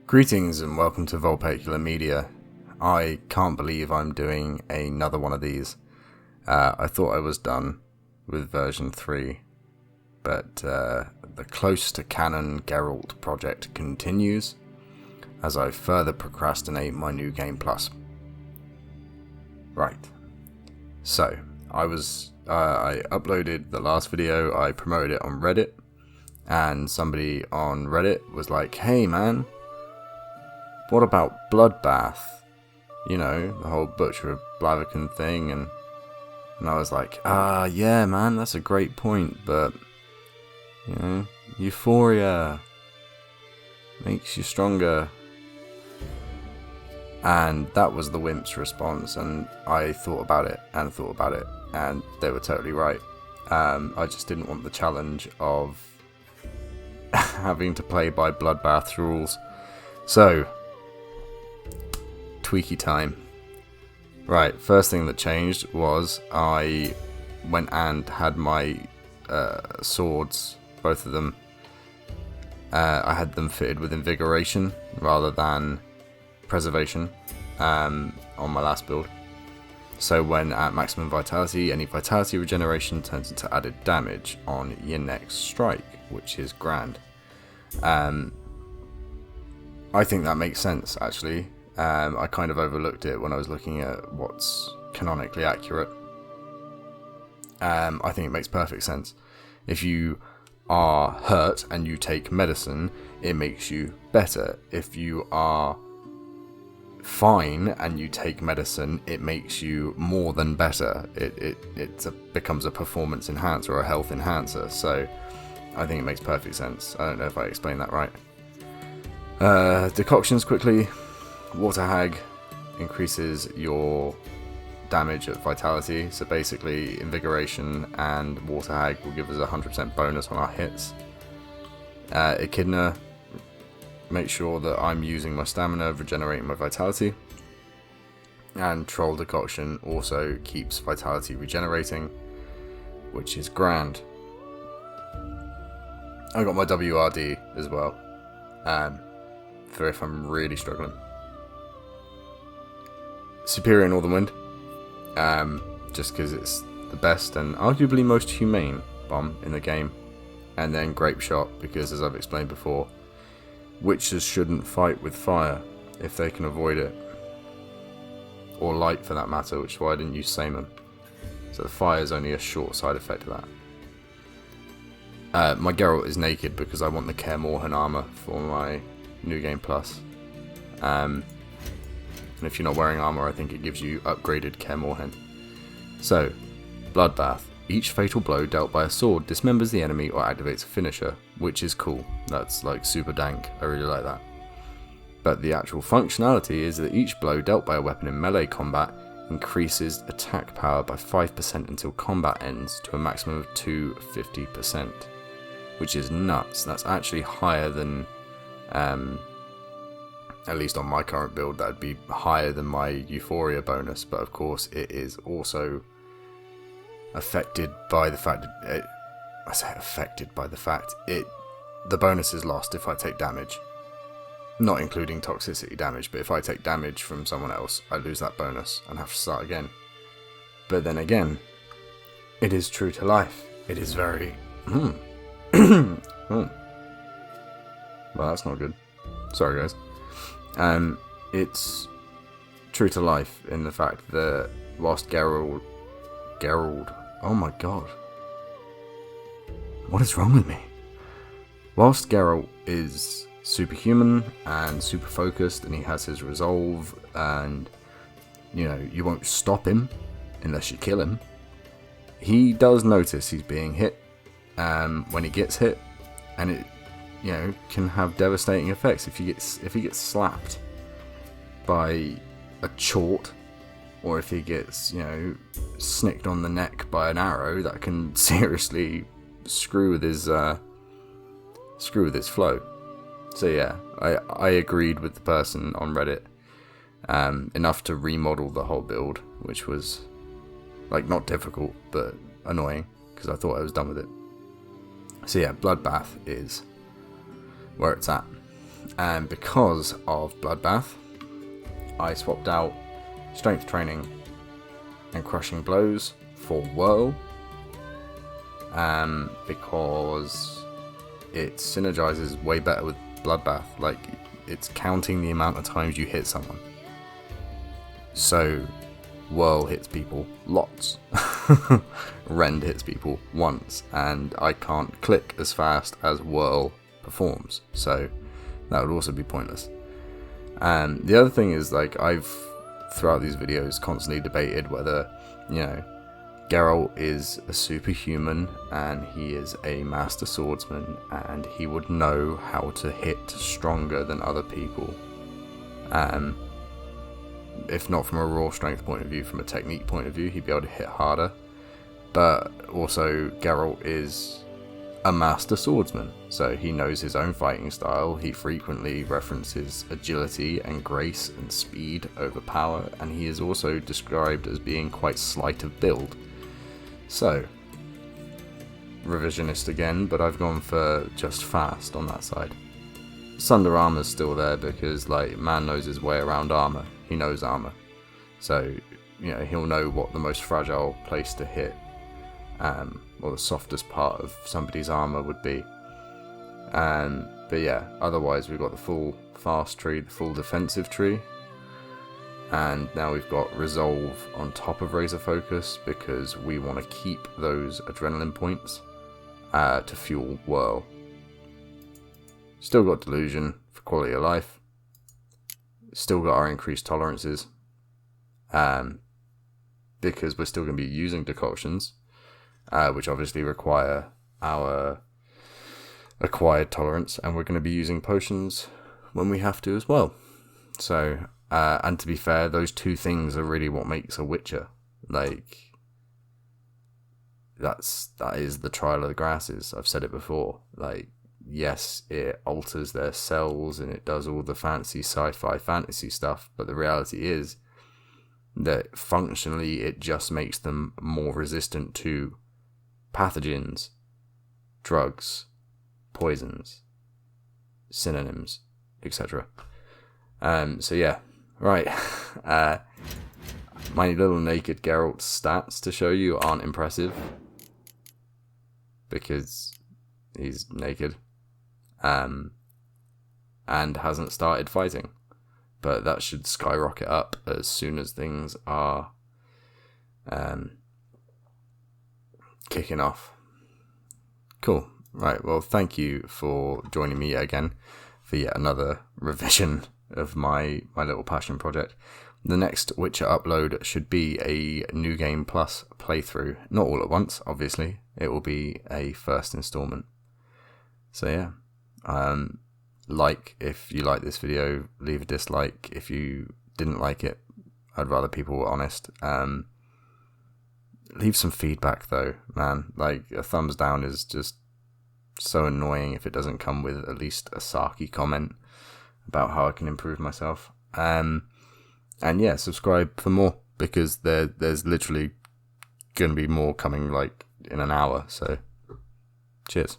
Greetings and welcome to Vulpecula Media. I can't believe I'm doing another one of these. I thought I was done with version 3, but the Close-to-Canon Geralt project continues as I further procrastinate my new game plus. Right, so I uploaded the last video, I promoted it on Reddit, and somebody on Reddit was like, hey man, what about Bloodbath? You know, the whole Butcher of Blaviken thing, and I was like, yeah man, that's a great point, but, you know, Euphoria makes you stronger. And that was the wimp's response, and I thought about it, and they were totally right. I just didn't want the challenge of having to play by Bloodbath's rules. So, tweaky time. Right, first thing that changed was I went and had my swords, both of them, I had them fitted with invigoration rather than preservation on my last build. So when at maximum vitality, any vitality regeneration turns into added damage on your next strike, which is grand. I think that makes sense, actually. I kind of overlooked it when I was looking at what's canonically accurate. I think it makes perfect sense. If you are hurt and you take medicine, it makes you better. If you are fine and you take medicine, it makes you more than better. It becomes a performance enhancer or a health enhancer. So I think it makes perfect sense. I don't know if I explained that right. Decoctions quickly. Water Hag increases your damage at vitality, so basically Invigoration and Water Hag will give us a 100% bonus on our hits. Echidna makes sure that I'm using my stamina, regenerating my vitality. And Troll Decoction also keeps vitality regenerating, which is grand. I got my WRD as well, for if I'm really struggling. Superior Northern Wind, just because it's the best and arguably most humane bomb in the game. And then Grape Shot, because as I've explained before, witches shouldn't fight with fire if they can avoid it. Or light for that matter, which is why I didn't use Saemon. So the fire is only a short side effect of that. My Geralt is naked because I want the Kaer Morhen armor for my New Game Plus. And if you're not wearing armor, I think it gives you upgraded Kaer Morhen. So, Bloodbath. Each fatal blow dealt by a sword dismembers the enemy or activates a finisher, which is cool. That's like super dank. I really like that. But the actual functionality is that each blow dealt by a weapon in melee combat increases attack power by 5% until combat ends to a maximum of 250%, which is nuts. That's actually higher than, at least on my current build, that'd be higher than my Euphoria bonus, but of course it is also affected by the fact that the bonus is lost if I take damage. Not including toxicity damage, but if I take damage from someone else, I lose that bonus and have to start again. But then again, it is true to life. It is very... Well, that's not good. Sorry, guys. It's true to life in the fact that whilst Geralt, oh my god, what is wrong with me? Whilst Geralt is superhuman and super focused and he has his resolve and, you know, you won't stop him unless you kill him, he does notice he's being hit when he gets hit, and it, you know, can have devastating effects if he gets slapped by a chort, or if he gets, you know, snicked on the neck by an arrow. That can seriously screw with his flow. So yeah, I agreed with the person on Reddit enough to remodel the whole build, which was like not difficult but annoying because I thought I was done with it. So yeah, Bloodbath is where it's at. And because of Bloodbath, I swapped out strength training and crushing blows for Whirl, because it synergizes way better with Bloodbath. Like, it's counting the amount of times you hit someone. So Whirl hits people lots. Rend hits people once, and I can't click as fast as Whirl performs, so that would also be pointless. And the other thing is, like, I've throughout these videos constantly debated whether, you know, Geralt is a superhuman and he is a master swordsman and he would know how to hit stronger than other people. If not from a raw strength point of view, from a technique point of view, he'd be able to hit harder. But also, Geralt is a master swordsman, so he knows his own fighting style. He frequently references agility and grace and speed over power, and he is also described as being quite slight of build. So, revisionist again, but I've gone for just fast on that side. Sunder armor's still there because, like, man knows his way around armor. He knows armor, so, you know, he'll know what the most fragile place to hit, or the softest part of somebody's armor would be. But yeah, otherwise we've got the full fast tree, the full defensive tree, and now we've got resolve on top of razor focus because we want to keep those adrenaline points to fuel Whirl. Still got delusion for quality of life. Still got our increased tolerances, because we're still going to be using decoctions, which obviously require our acquired tolerance, and we're going to be using potions when we have to as well. So, and to be fair, those two things are really what makes a Witcher. Like, that is the trial of the grasses. I've said it before. Like, yes, it alters their cells and it does all the fancy sci-fi fantasy stuff, but the reality is that functionally it just makes them more resistant to pathogens, drugs, poisons, synonyms, etc. So yeah, right. My little naked Geralt stats to show you aren't impressive because he's naked. And hasn't started fighting, but that should skyrocket up as soon as things are kicking off. Cool. Right, well, thank you for joining me again for yet another revision of my little passion project. The next Witcher upload should be a New Game Plus playthrough, not all at once, obviously. It will be a first installment. So yeah. Like if you like this video, leave a dislike. If you didn't like it, I'd rather people were honest. Leave some feedback though, man. Like, a thumbs down is just so annoying if it doesn't come with at least a sarky comment about how I can improve myself. And yeah, subscribe for more, because there's literally gonna be more coming, like, in an hour. So cheers.